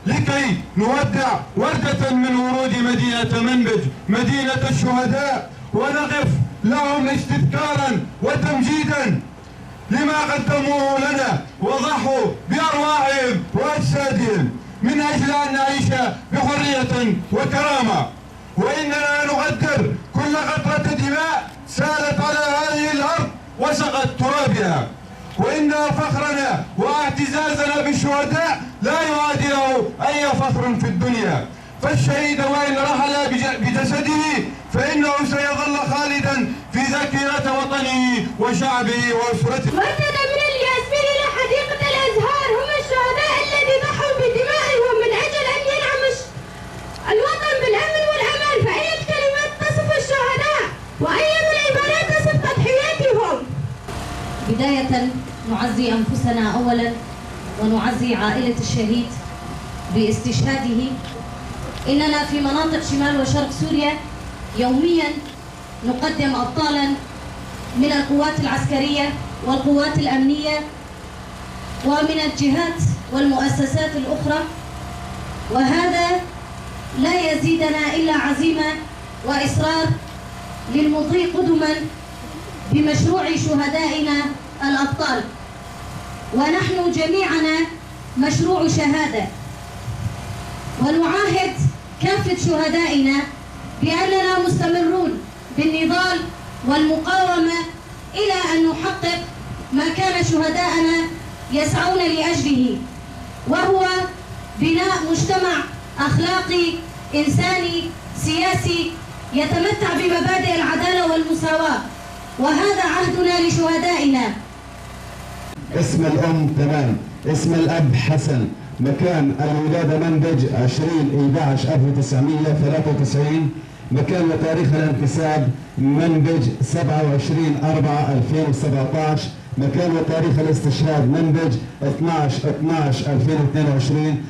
لكي نودع وردة من ورود مدينة منبج مدينة الشهداء ونقف لهم استذكارا وتمجيدا لما قدموه لنا وضحوا بأرواحهم وأجسادهم من أجل أن نعيش بحرية وكرامة، وإننا نقدر كل قطرة دماء سالت على هذه الأرض وسقت ترابها، وإن فخرنا واعتزازنا بالشهداء لا يعادله أي فخر في الدنيا، فالشهيد وإن رحل بجسده فإنه سيظل خالدا في ذاكرة وطنه وشعبه وأسرته. وردة من الياسمين إلى حديقة الأزهار هم الشهداء الذين ضحوا بدمائهم من أجل أن ينعم الوطن بالأمن والأمان، فأي كلمات تصف الشهداء وأي العبارات تصف تضحياتهم؟ بداية نعزي أنفسنا أولا ونعزي عائلة الشهيد باستشهاده. إننا في مناطق شمال وشرق سوريا يوميا نقدم أبطالا من القوات العسكرية والقوات الأمنية ومن الجهات والمؤسسات الأخرى، وهذا لا يزيدنا إلا عزيمة وإصرار للمضي قدما بمشروع شهدائنا الأبطال. ونحن جميعنا مشروع شهادة، ونعاهد كافة شهدائنا بأننا مستمرون بالنضال والمقاومة إلى أن نحقق ما كان شهداءنا يسعون لأجله، وهو بناء مجتمع أخلاقي إنساني سياسي يتمتع بمبادئ العدالة والمساواة، وهذا عهدنا لشهدائنا. اسم الأم تمام، اسم الأب حسن، مكان الولادة منبج 20/11/1993، مكان وتاريخ الانتساب منبج 27/4/2017، مكان وتاريخ الاستشهاد منبج 12/12/2022.